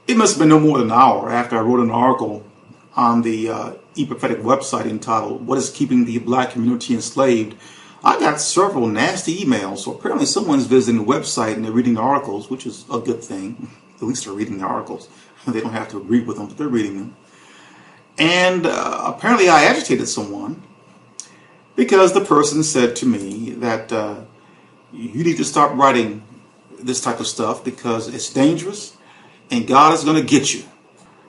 It must have been no more than an hour after I wrote an article on the e-prophetic website entitled "What is Keeping the Black Community Enslaved." I got several nasty emails, so apparently someone's visiting the website and they're reading the articles, which is a good thing. At least they're reading the articles. They don't have to agree with them, but they're reading them. And apparently I agitated someone because the person said to me that you need to stop writing this type of stuff because it's dangerous and God is going to get you.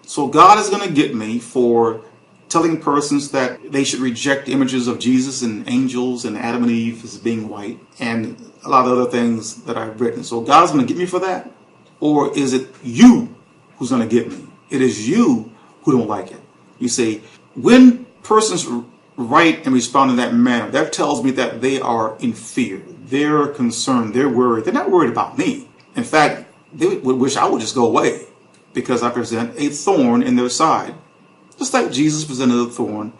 So God is going to get me for telling persons that they should reject images of Jesus and angels and Adam and Eve as being white and a lot of other things that I've written. So God's going to get me for that? Or is it you who's going to get me? It is you who don't like it. You see, when persons write and respond in that manner, that tells me that they are in fear. They're concerned. They're worried. They're not worried about me. In fact, they would wish I would just go away because I present a thorn in their side. Just like Jesus presented a thorn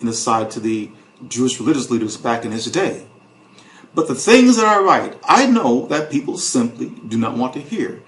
in the side to the Jewish religious leaders back in his day. But the things that I write, I know that people simply do not want to hear.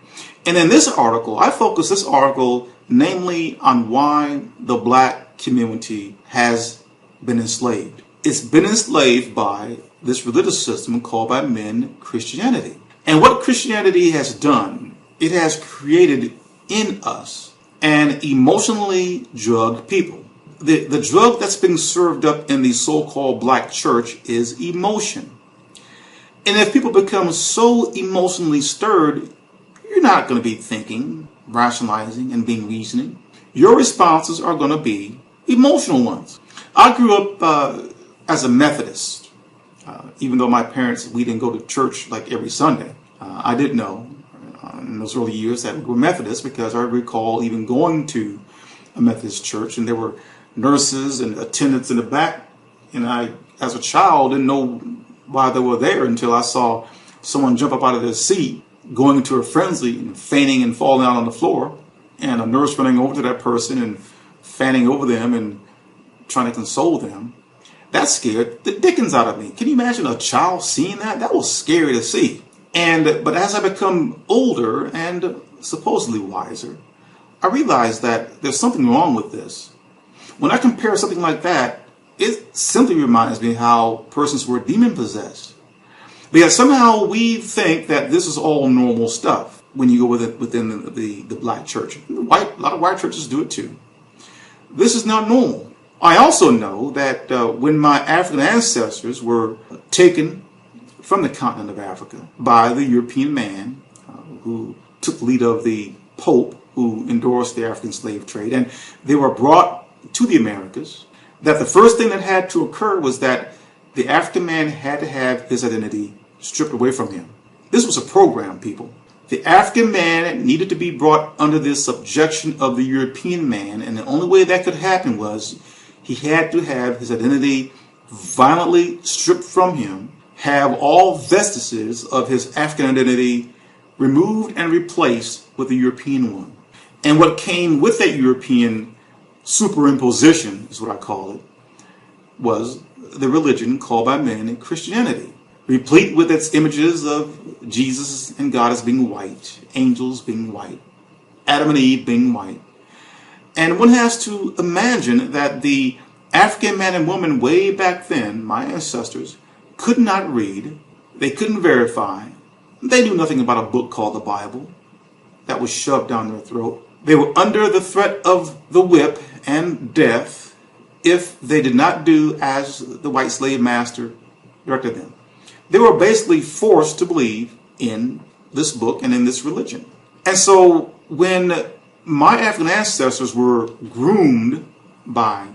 And in this article, I focus this article namely on why the black community has been enslaved. It's been enslaved by this religious system called by men Christianity. And what Christianity has done, it has created in us an emotionally drugged people. The drug that's being served up in the so-called black church is emotion. And if people become so emotionally stirred, you're not going to be thinking, rationalizing, and being reasoning. Your responses are going to be emotional ones. I grew up as a Methodist. Even though my parents, we didn't go to church like every Sunday. I did know in those early years that we were Methodists because I recall even going to a Methodist church and there were nurses and attendants in the back. And I, as a child, didn't know why they were there until I saw someone jump up out of their seat, going into a frenzy and fainting and falling out on the floor, and a nurse running over to that person and fanning over them and trying to console them. That scared the dickens out of me. Can you imagine a child seeing that? That was scary to see. But as I become older and supposedly wiser, I realized that there's something wrong with this. When I compare something like that, it simply reminds me how persons were demon-possessed. Because somehow we think that this is all normal stuff when you go within the black church. A lot of white churches do it too. This is not normal. I also know that when my African ancestors were taken from the continent of Africa by the European man who took the lead of the Pope who endorsed the African slave trade, and they were brought to the Americas, that the first thing that had to occur was that the African man had to have his identity stripped away from him. This was a program, people. The African man needed to be brought under the subjection of the European man, and the only way that could happen was he had to have his identity violently stripped from him, have all vestiges of his African identity removed and replaced with the European one. And what came with that European superimposition, is what I call it, was the religion called by men Christianity, replete with its images of Jesus and God as being white, angels being white, Adam and Eve being white. And one has to imagine that the African man and woman way back then, my ancestors, could not read, they couldn't verify, they knew nothing about a book called the Bible that was shoved down their throat. They were under the threat of the whip and death if they did not do as the white slave master directed them. They were basically forced to believe in this book and in this religion. And so when my African ancestors were groomed by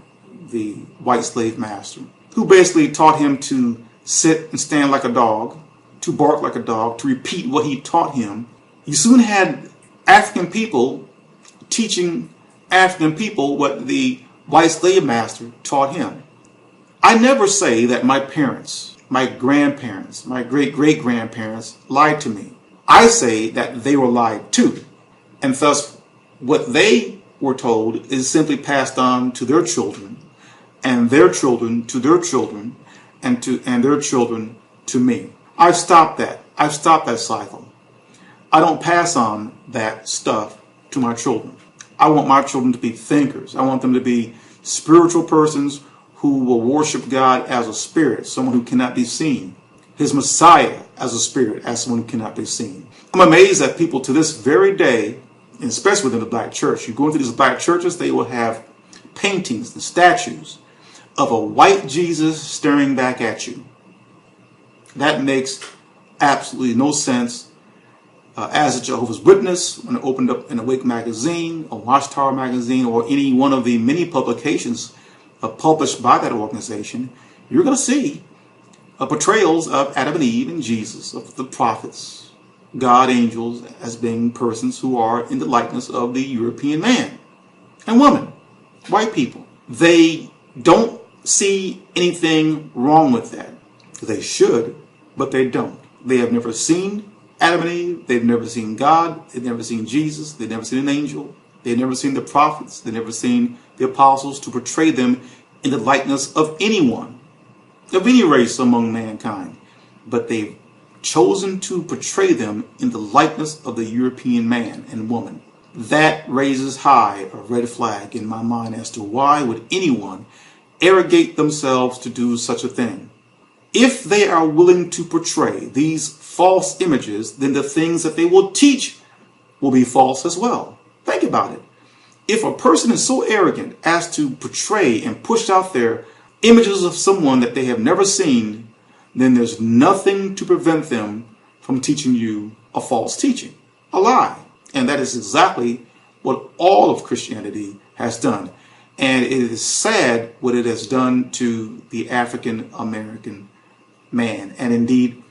the white slave master, who basically taught him to sit and stand like a dog, to bark like a dog, to repeat what he taught him, you soon had African people teaching African people what the white slave master taught him. I never say that my parents, my grandparents, my great-great-grandparents lied to me. I say that they were lied to. And thus, what they were told is simply passed on to their children, and their children to their children, and their children to me. I've stopped that. I've stopped that cycle. I don't pass on that stuff to my children. I want my children to be thinkers. I want them to be spiritual persons who will worship God as a spirit, someone who cannot be seen. His Messiah as a spirit, as someone who cannot be seen. I'm amazed that people to this very day, and especially within the black church, you go into these black churches, they will have paintings and statues of a white Jesus staring back at you. That makes absolutely no sense. As a Jehovah's Witness, when it opened up in Awake magazine, or Watchtower magazine, or any one of the many publications published by that organization, you're going to see portrayals of Adam and Eve and Jesus, of the prophets, God, angels, as being persons who are in the likeness of the European man and woman, white people. They don't see anything wrong with that. They should, but they don't. They have never seen Adam and Eve. They've never seen God. They've never seen Jesus. They've never seen an angel. They've never seen the prophets. They've never seen the apostles to portray them in the likeness of anyone, of any race among mankind. But they've chosen to portray them in the likeness of the European man and woman. That raises high a red flag in my mind as to why would anyone arrogate themselves to do such a thing. If they are willing to portray these false images, then the things that they will teach will be false as well. Think about it. If a person is so arrogant as to portray and push out their images of someone that they have never seen, then there's nothing to prevent them from teaching you a false teaching, a lie. And that is exactly what all of Christianity has done. And it is sad what it has done to the African American man, and indeed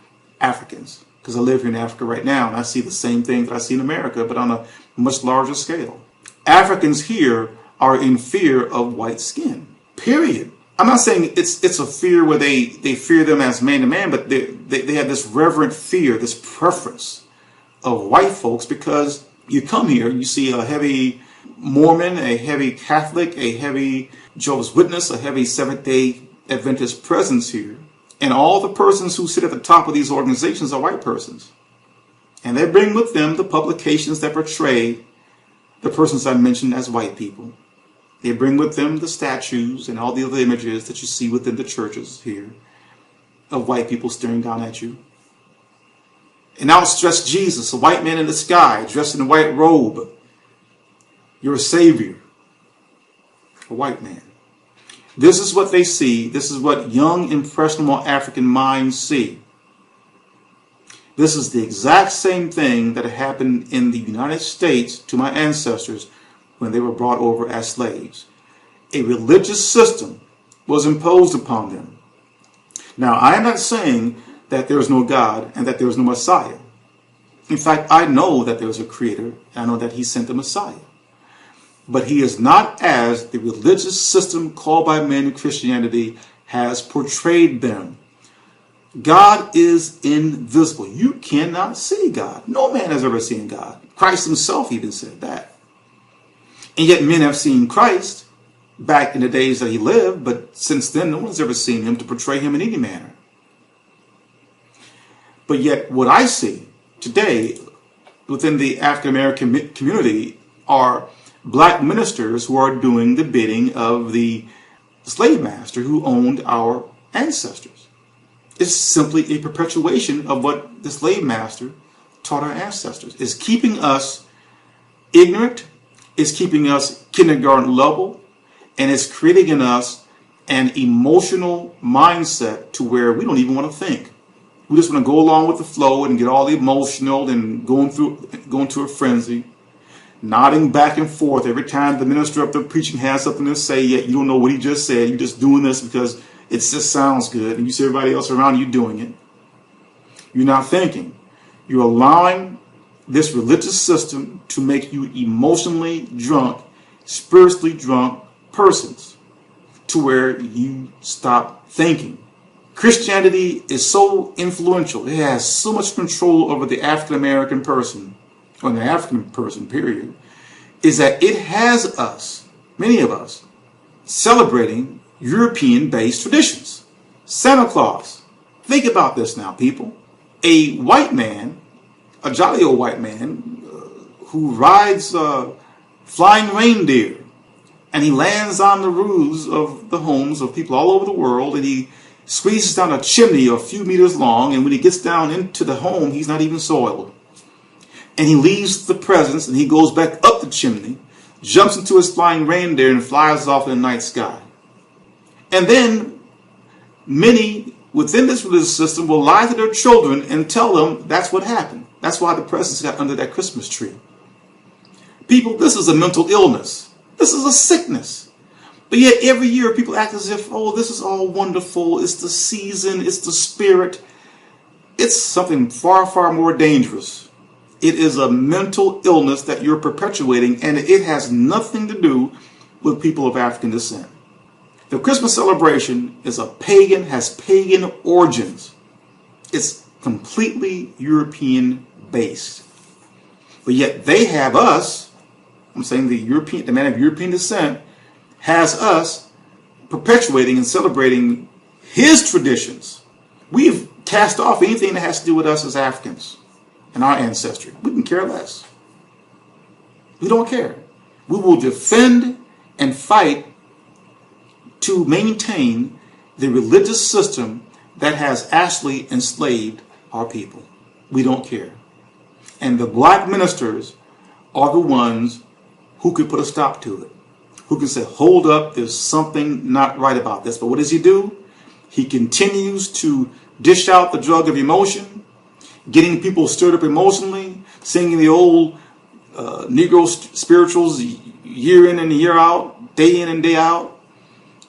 Africans, because I live here in Africa right now and I see the same thing that I see in America, but on a much larger scale. Africans here are in fear of white skin, period. I'm not saying it's a fear where they fear them as man to man, but they have this reverent fear, this preference of white folks, because you come here, you see a heavy Mormon, a heavy Catholic, a heavy Jehovah's Witness, a heavy Seventh-day Adventist presence here. And all the persons who sit at the top of these organizations are white persons. And they bring with them the publications that portray the persons I mentioned as white people. They bring with them the statues and all the other images that you see within the churches here of white people staring down at you. And now it's just Jesus, a white man in the sky, dressed in a white robe. You're a savior, a white man. This is what they see. This is what young, impressionable African minds see. This is the exact same thing that happened in the United States to my ancestors when they were brought over as slaves. A religious system was imposed upon them. Now, I am not saying that there is no God and that there is no Messiah. In fact, I know that there is a creator. I know that he sent the Messiah. But he is not as the religious system called by men in Christianity has portrayed them. God is invisible. You cannot see God. No man has ever seen God. Christ himself even said that. And yet men have seen Christ back in the days that he lived, but since then no one's ever seen him to portray him in any manner. But yet what I see today within the African American community are black ministers who are doing the bidding of the slave master who owned our ancestors. It's simply a perpetuation of what the slave master taught our ancestors. It's keeping us ignorant, it's keeping us kindergarten level, and it's creating in us an emotional mindset to where we don't even want to think. We just want to go along with the flow and get all emotional and going to a frenzy, nodding back and forth every time the minister up there preaching has something to say, yet you don't know what he just said. You're just doing this because it just sounds good, and you see everybody else around you doing it. You're not thinking. You're allowing this religious system to make you emotionally drunk, spiritually drunk persons to where you stop thinking. Christianity is so influential. It has so much control over the African American person, or the African person, period, is that it has us, many of us, celebrating European-based traditions. Santa Claus. Think about this now, people. A white man, a jolly old white man, who rides flying reindeer, and he lands on the roofs of the homes of people all over the world, and he squeezes down a chimney a few meters long, and when he gets down into the home, he's not even soiled. And he leaves the presents, and he goes back up the chimney, jumps into his flying reindeer, and flies off in the night sky. And then many within this religious system will lie to their children and tell them that's what happened. That's why the presents got under that Christmas tree. People, this is a mental illness. This is a sickness. But yet every year people act as if, oh, this is all wonderful. It's the season. It's the spirit. It's something far, far more dangerous. It is a mental illness that you're perpetuating, and it has nothing to do with people of African descent. The Christmas celebration is has pagan origins. It's completely European based. But yet they have us, I'm saying the man of European descent has us perpetuating and celebrating his traditions. We've cast off anything that has to do with us as Africans and our ancestry. We can care less. We don't care. We will defend and fight to maintain the religious system that has actually enslaved our people. We don't care. And the black ministers are the ones who could put a stop to it, who can say, hold up, there's something not right about this. But what does he do? He continues to dish out the drug of emotion, getting people stirred up emotionally, singing the old Negro spirituals year in and year out, day in and day out.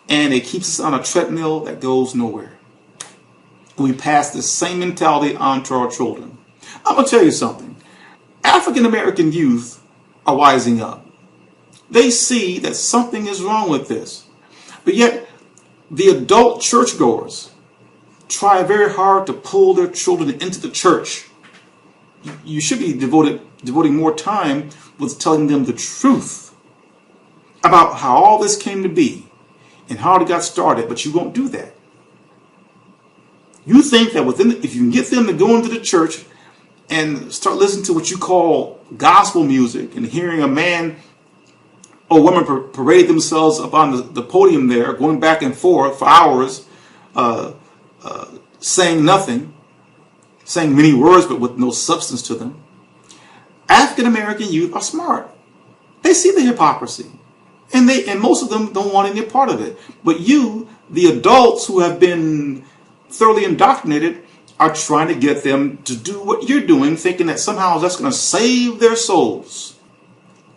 And it keeps us on a treadmill that goes nowhere. We pass the same mentality on to our children. I'm going to tell you something. African American youth are wising up. They see that something is wrong with this. But yet, the adult churchgoers try very hard to pull their children into the church. You should be devoting more time with telling them the truth about how all this came to be and how it got started, but you won't do that. You think that if you can get them to go into the church and start listening to what you call gospel music and hearing a man or woman parade themselves up on the podium there, going back and forth for hours, saying nothing, saying many words but with no substance to them. African American youth are smart. They see the hypocrisy. And most of them don't want any part of it. But you, the adults who have been thoroughly indoctrinated, are trying to get them to do what you're doing, thinking that somehow that's going to save their souls.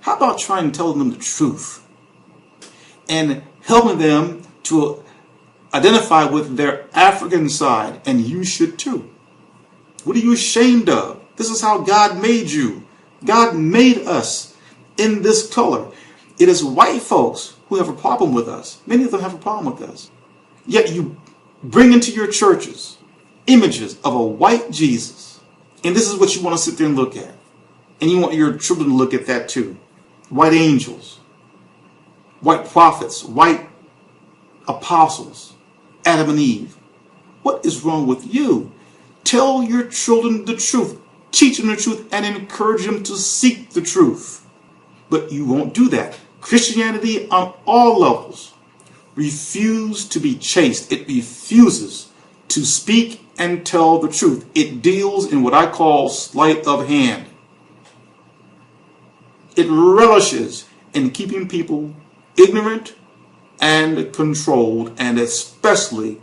How about trying to tell them the truth and helping them to identify with their African side? And you should too. What are you ashamed of? This is how God made you. God made us in this color. It is white folks who have a problem with us. Many of them have a problem with us. Yet you bring into your churches images of a white Jesus. And this is what you want to sit there and look at. And you want your children to look at that too. White angels, white prophets, white apostles, Adam and Eve. What is wrong with you? Tell your children the truth. Teach them the truth and encourage them to seek the truth. But you won't do that. Christianity on all levels refuses to be chaste. It refuses to speak and tell the truth. It deals in what I call sleight of hand. It relishes in keeping people ignorant and controlled, and especially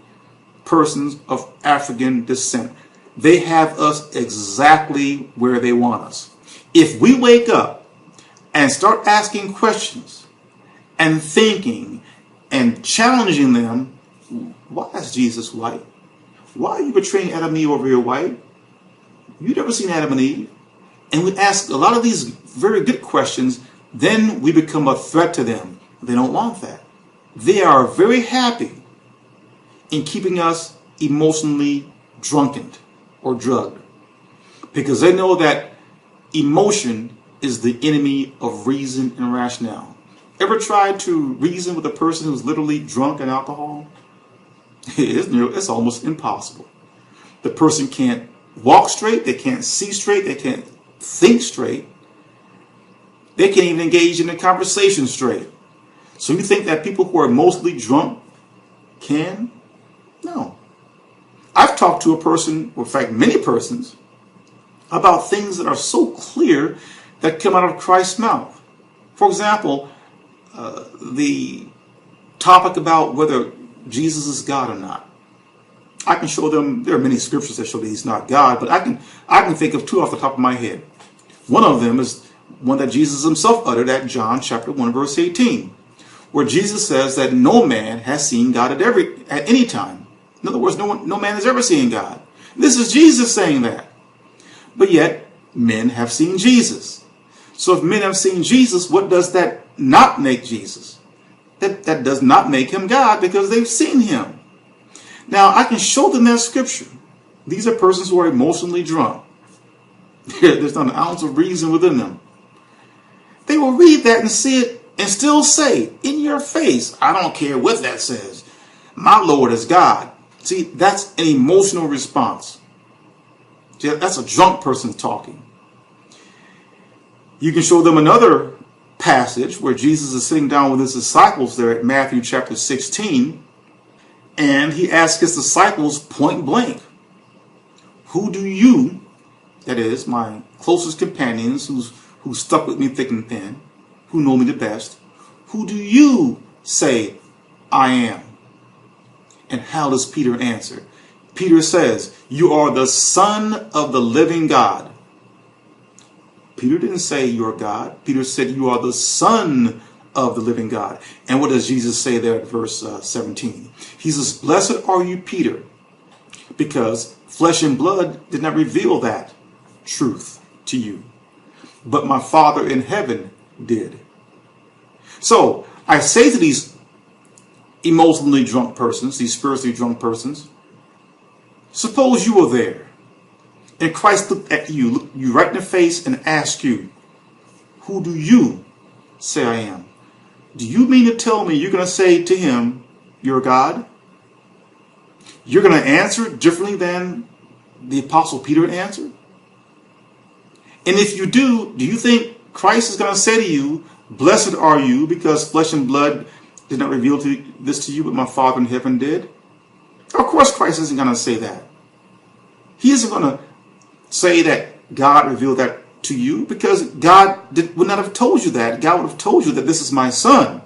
persons of African descent. They have us exactly where they want us. If we wake up and start asking questions and thinking and challenging them, why is Jesus white? Why are you portraying Adam and Eve over here white? You've never seen Adam and Eve. And we ask a lot of these very good questions, then we become a threat to them. They don't want that. They are very happy in keeping us emotionally drunken or drugged, because they know that emotion is the enemy of reason and rationale. Ever tried to reason with a person who's literally drunk on alcohol? It's almost impossible. The person can't walk straight, they can't see straight, they can't think straight. They can't even engage in a conversation straight. So you think that people who are mostly drunk can? No. I've talked to a person, or in fact many persons, about things that are so clear that come out of Christ's mouth. For example, the topic about whether Jesus is God or not. I can show them, there are many scriptures that show that he's not God, but I can think of two off the top of my head. One of them is one that Jesus himself uttered at John chapter 1 verse 18, where Jesus says that no man has seen God at any time. In other words, no man has ever seen God. This is Jesus saying that. But yet, men have seen Jesus. So if men have seen Jesus, what does that not make Jesus? That does not make him God, because they've seen him. Now, I can show them that scripture. These are persons who are emotionally drunk. There's not an ounce of reason within them. They will read that and see it and still say, in your face, I don't care what that says. My Lord is God. See, that's an emotional response. That's a drunk person talking. You can show them another passage where Jesus is sitting down with his disciples there at Matthew chapter 16, and he asks his disciples point blank, who do you, that is, my closest companions who stuck with me thick and thin, who know me the best, who do you say I am? And how does Peter answer? Peter says, you are the Son of the living God. Peter didn't say you're God. Peter said you are the Son of the living God. And what does Jesus say there at verse 17? He says, blessed are you, Peter, because flesh and blood did not reveal that truth to you, but my Father in heaven did. So I say to these emotionally drunk persons, these spiritually drunk persons, suppose you were there and Christ looked at you, looked you right in the face and asked you, who do you say I am? Do you mean to tell me you're going to say to him, you're God? You're going to answer differently than the Apostle Peter answered? And if you do you think Christ is going to say to you, blessed are you because flesh and blood did not reveal this to you, but my Father in heaven did? Of course Christ isn't going to say that. He isn't going to say that God revealed that to you, because God would not have told you that. God would have told you that this is my son.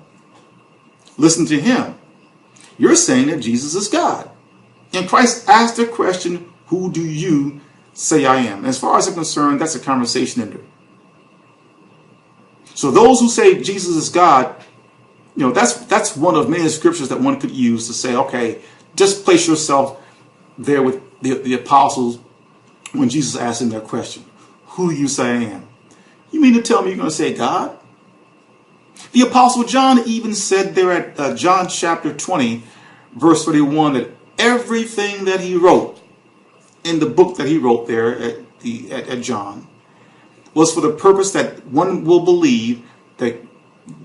Listen to him. You're saying that Jesus is God. And Christ asked the question, who do you say I am? As far as I'm concerned, that's a conversation ender. So those who say Jesus is God, that's one of many scriptures that one could use to say, okay, just place yourself there with the apostles when Jesus asked them that question. Who do you say I am? You mean to tell me you're going to say God? The Apostle John even said there at John chapter 20, verse 31, that everything that he wrote in the book that he wrote there at John was for the purpose that one will believe that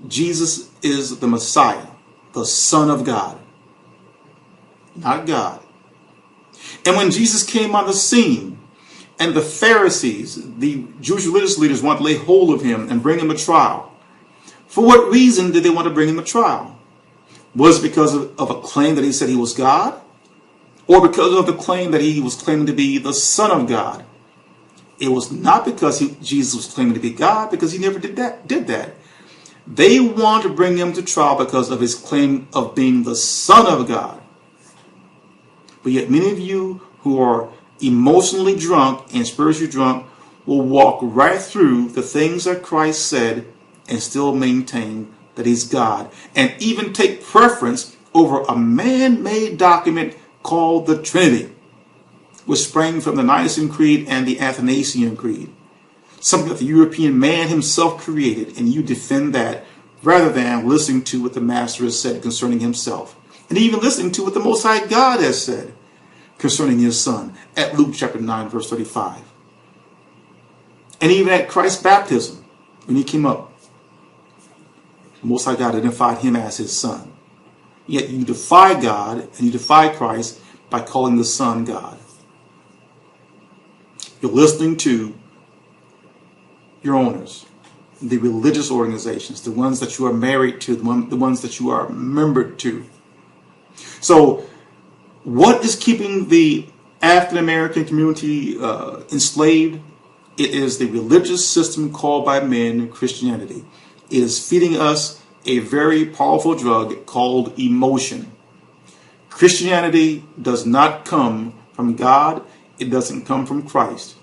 Jesus is the Messiah, the Son of God, not God. And when Jesus came on the scene, and the Pharisees, the Jewish religious leaders, wanted to lay hold of him and bring him to trial. For what reason did they want to bring him to trial? Was it because of a claim that he said he was God? Or because of the claim that he was claiming to be the Son of God? It was not because Jesus was claiming to be God, because he never did that. They wanted to bring him to trial because of his claim of being the Son of God. But yet many of you who are emotionally drunk and spiritually drunk will walk right through the things that Christ said and still maintain that he's God, and even take preference over a man-made document called the Trinity, which sprang from the Nicene Creed and the Athanasian Creed, something that the European man himself created, and you defend that rather than listening to what the Master has said concerning himself, and even listening to what the Most High God has said concerning his son at Luke chapter 9 verse 35. And even at Christ's baptism, when he came up, the Most High God identified him as his son. Yet you defy God and you defy Christ by calling the Son God. You're listening to your owners. the religious organizations, the ones that you are married to, the ones that you are membered to. So what is keeping the African American community enslaved? It is the religious system called by men Christianity. It is feeding us a very powerful drug called emotion. Christianity does not come from God. It doesn't come from Christ.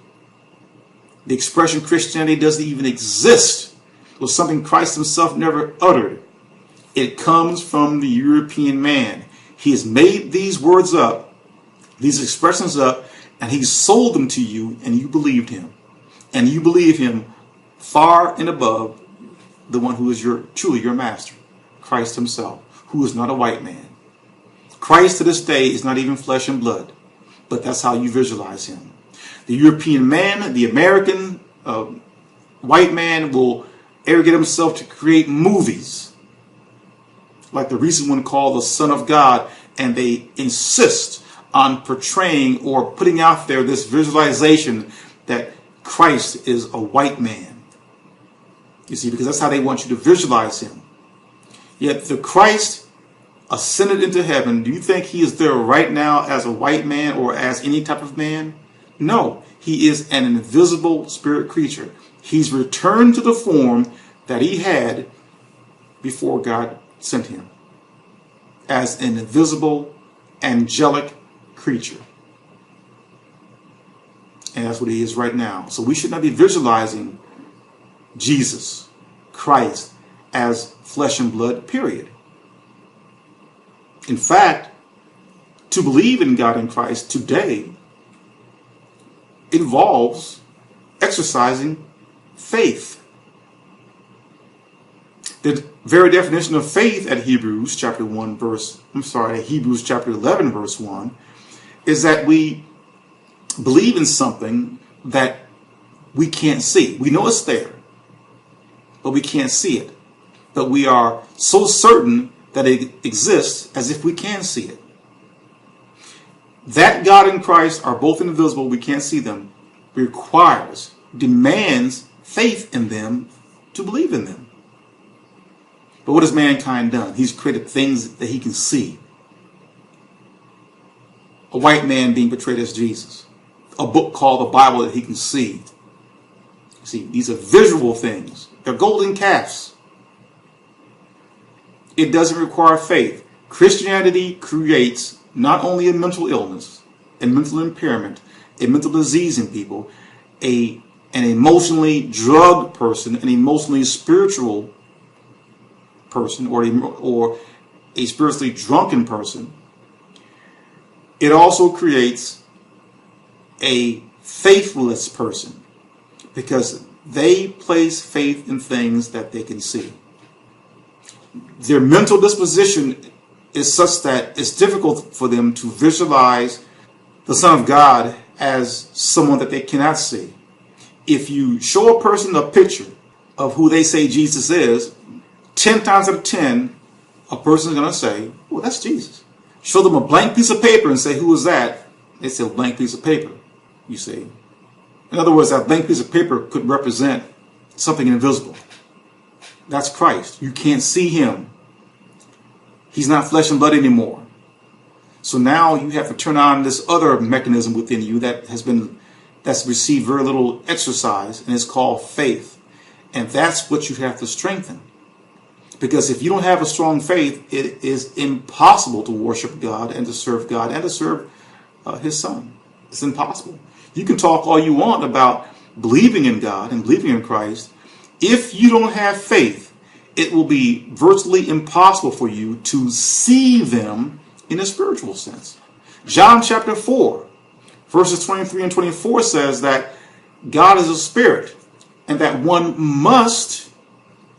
The expression Christianity doesn't even exist. It was something Christ himself never uttered. It comes from the European man. He has made these words up, these expressions up, and he sold them to you, and you believed him. And you believe him far and above the one who is truly your master, Christ himself, who is not a white man. Christ to this day is not even flesh and blood, but that's how you visualize him. The European man, the American white man, will arrogate himself to create movies like the recent one called The Son of God, and they insist on portraying or putting out there this visualization that Christ is a white man. You see, because that's how they want you to visualize him. Yet the Christ ascended into heaven, do you think he is there right now as a white man or as any type of man? No, he is an invisible spirit creature. He's returned to the form that he had before God sent him, as an invisible, angelic creature. And that's what he is right now. So we should not be visualizing Jesus, Christ, as flesh and blood, period. In fact, to believe in God and Christ today involves exercising faith. The very definition of faith at Hebrews chapter 11 verse 1 is that we believe in something that we can't see. We know it's there, but we can't see it. But we are so certain that it exists as if we can see it. That God and Christ are both invisible, we can't see them, demands faith in them to believe in them. But what has mankind done? He's created things that he can see. A white man being portrayed as Jesus. A book called the Bible that he can see. See, these are visual things. They're golden calves. It doesn't require faith. Christianity creates not only a mental illness, a mental impairment, a mental disease in people, an emotionally drugged person, an emotionally spiritual person, or a spiritually drunken person. It also creates a faithless person because they place faith in things that they can see. Their mental disposition is such that it's difficult for them to visualize the Son of God as someone that they cannot see. If you show a person a picture of who they say Jesus is, 10 times out of 10, a person is going to say, "Oh, that's Jesus." Show them a blank piece of paper and say, "Who is that?" They say, "A blank piece of paper," you see. In other words, that blank piece of paper could represent something invisible. That's Christ. You can't see him. He's not flesh and blood anymore. So now you have to turn on this other mechanism within you that's received very little exercise, and it's called faith. And that's what you have to strengthen. Because if you don't have a strong faith, it is impossible to worship God and to serve his Son. It's impossible. You can talk all you want about believing in God and believing in Christ. If you don't have faith, it will be virtually impossible for you to see them in a spiritual sense. John chapter 4, verses 23 and 24 says that God is a spirit and that one must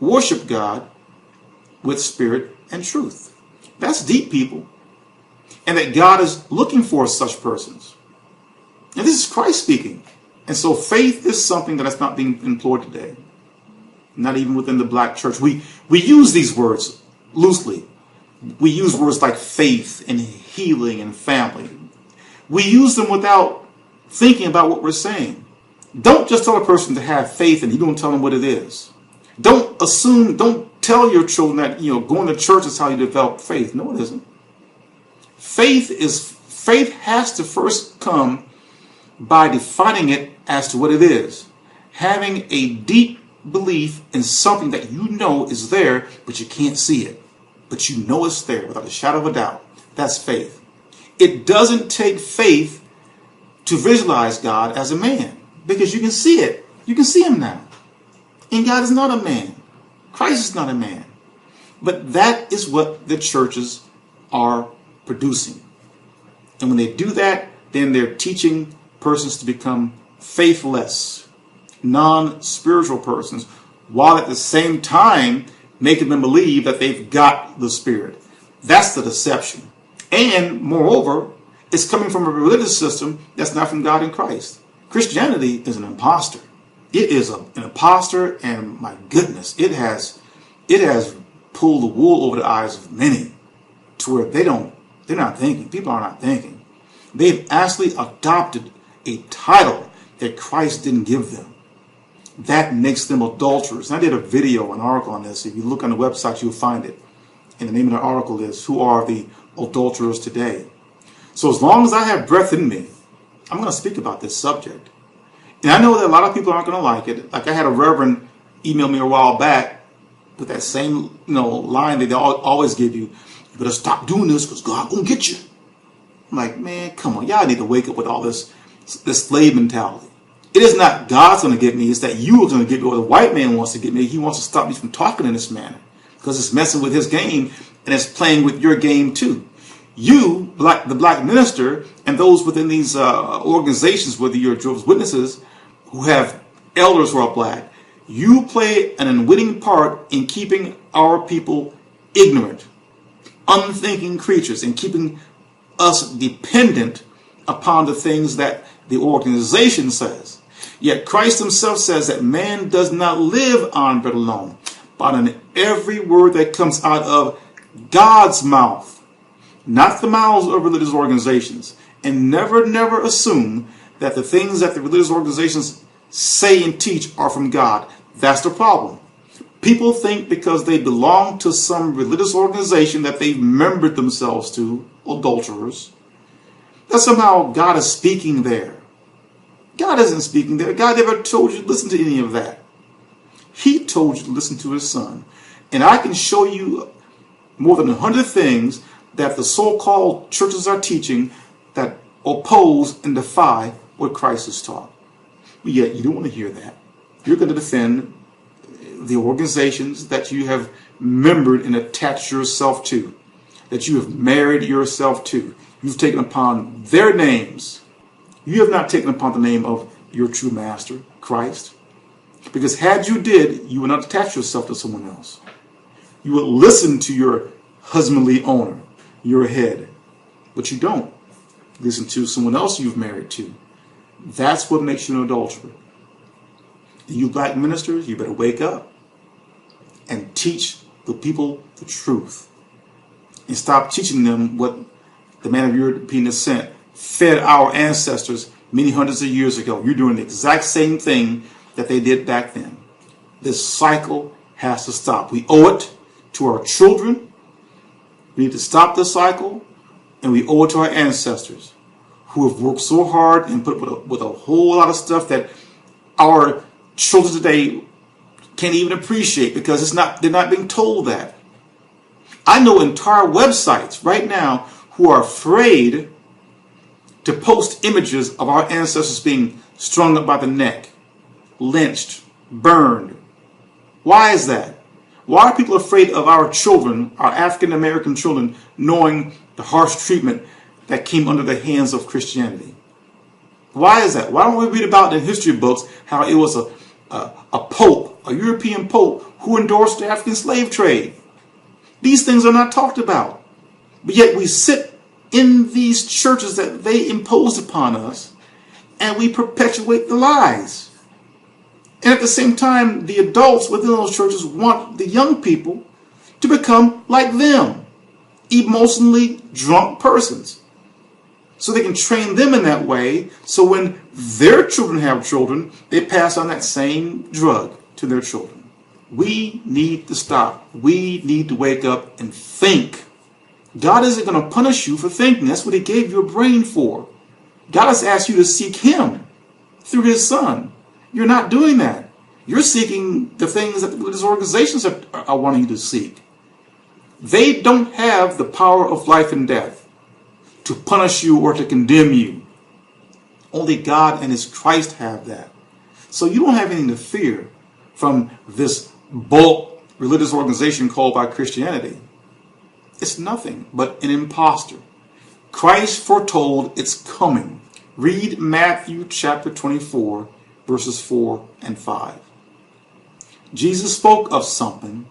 worship God with spirit and truth. That's deep, people. And that God is looking for such persons. And this is Christ speaking. And so faith is something that is not being employed today. Not even within the black church. We use these words loosely. We use words like faith and healing and family. We use them without thinking about what we're saying. Don't just tell a person to have faith and you don't tell them what it is. Don't assume, don't tell your children that, going to church is how you develop faith. No, it isn't. Faith has to first come by defining it as to what it is. Having a deep belief in something that you know is there, but you can't see it. But you know it's there without a shadow of a doubt. That's faith. It doesn't take faith to visualize God as a man, because you can see it. You can see him now. And God is not a man. Christ is not a man. But that is what the churches are producing. And when they do that, then they're teaching persons to become faithless, non-spiritual persons, while at the same time making them believe that they've got the Spirit. That's the deception. And moreover, it's coming from a religious system that's not from God and Christ. Christianity is an imposter. It is an imposter, and my goodness, it has pulled the wool over the eyes of many to where they're not thinking. People are not thinking. They've actually adopted a title that Christ didn't give them. That makes them adulterers. And I did a video, an article on this. If you look on the website, you'll find it. And the name of the article is, Who Are the Adulterers Today? So as long as I have breath in me, I'm going to speak about this subject. And I know that a lot of people aren't going to like it. Like I had a reverend email me a while back with that same line that they always give you. You better stop doing this because God going to get you. I'm like, man, come on. Y'all need to wake up with all this slave mentality. It is not God's going to get me. It's that you are going to get me, or the white man wants to get me. He wants to stop me from talking in this manner because it's messing with his game and it's playing with your game too. You, the black minister, and those within these organizations, whether you're Jehovah's Witnesses, who have elders who are black, you play an unwitting part in keeping our people ignorant, unthinking creatures, and keeping us dependent upon the things that the organization says. Yet Christ himself says that man does not live on bread alone, but on every word that comes out of God's mouth, not the mouths of religious organizations. And never assume that the things that the religious organizations say and teach are from God. That's the problem. People think because they belong to some religious organization that they've membered themselves to, adulterers, that somehow God is speaking there. God isn't speaking there. God never told you to listen to any of that. He told you to listen to his son. And I can show you more than 100 things that the so-called churches are teaching that oppose and defy what Christ has taught. But yet you don't want to hear that. You're going to defend the organizations that you have membered and attached yourself to, that you have married yourself to. You've taken upon their names. You have not taken upon the name of your true master, Christ. Because had you did, you would not attach yourself to someone else. You would listen to your husbandly owner, your head. But you don't. Listen to someone else you've married to. That's what makes you an adulterer. And you black ministers, you better wake up and teach the people the truth. And stop teaching them what the man of European descent fed our ancestors many hundreds of years ago. You're doing the exact same thing that they did back then. This cycle has to stop. We owe it to our children. We need to stop this cycle, and we owe it to our ancestors who have worked so hard and put up with a whole lot of stuff that our children today can't even appreciate because they're not being told that. I know entire websites right now who are afraid to post images of our ancestors being strung up by the neck, lynched, burned. Why is that? Why are people afraid of our children, our African American children, knowing the harsh treatment that came under the hands of Christianity? Why is that? Why don't we read about in history books how it was a pope, a European pope, who endorsed the African slave trade? These things are not talked about. But yet we sit in these churches that they imposed upon us, and we perpetuate the lies. And at the same time, the adults within those churches want the young people to become like them, emotionally drunk persons. So they can train them in that way, so when their children have children, they pass on that same drug to their children. We need to stop. We need to wake up and think. God isn't going to punish you for thinking. That's what he gave you a brain for. God has asked you to seek him through his son. You're not doing that. You're seeking the things that these organizations are wanting you to seek. They don't have the power of life and death to punish you or to condemn you. Only God and his Christ have that. So you don't have anything to fear from this bulk religious organization called by Christianity. It's nothing but an impostor. Christ foretold its coming. Read Matthew chapter 24, verses 4 and 5. Jesus spoke of something,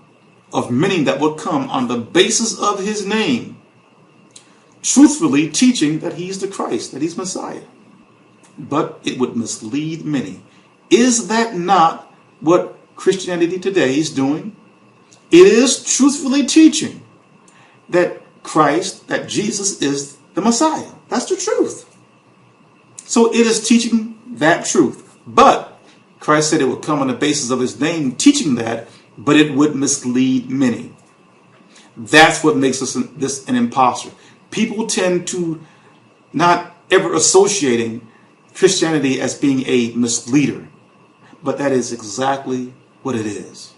of many that would come on the basis of his name, truthfully teaching that he's the Christ, that he's Messiah. But it would mislead many. Is that not what Christianity today is doing? It is truthfully teaching that Christ, that Jesus is the Messiah. That's the truth. So it is teaching that truth. But Christ said it would come on the basis of his name, teaching that, but it would mislead many. That's what makes this an imposter. People tend to not ever associating Christianity as being a misleader. But that is exactly what it is.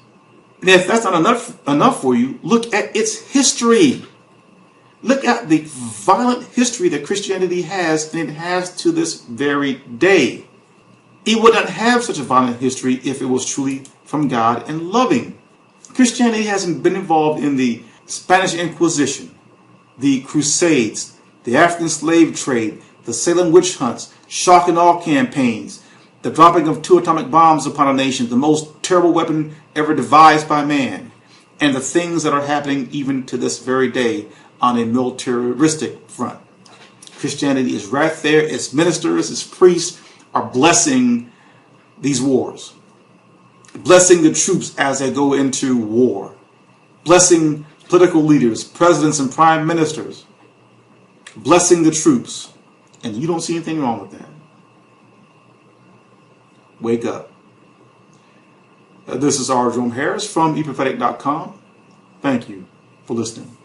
And if that's not enough for you, look at its history. Look at the violent history that Christianity has, and it has to this very day. It would not have such a violent history if it was truly from God and loving. Christianity hasn't been involved in the Spanish Inquisition, the Crusades, the African slave trade, the Salem witch hunts, shock and awe campaigns, the dropping of 2 atomic bombs upon a nation, the most terrible weapon ever devised by man, and the things that are happening even to this very day on a militaristic front. Christianity is right there. Its ministers, its priests are blessing these wars, blessing the troops as they go into war, blessing political leaders, presidents and prime ministers, blessing the troops. And you don't see anything wrong with that. Wake up. This is R. Jerome Harris from eProphetic.com. Thank you for listening.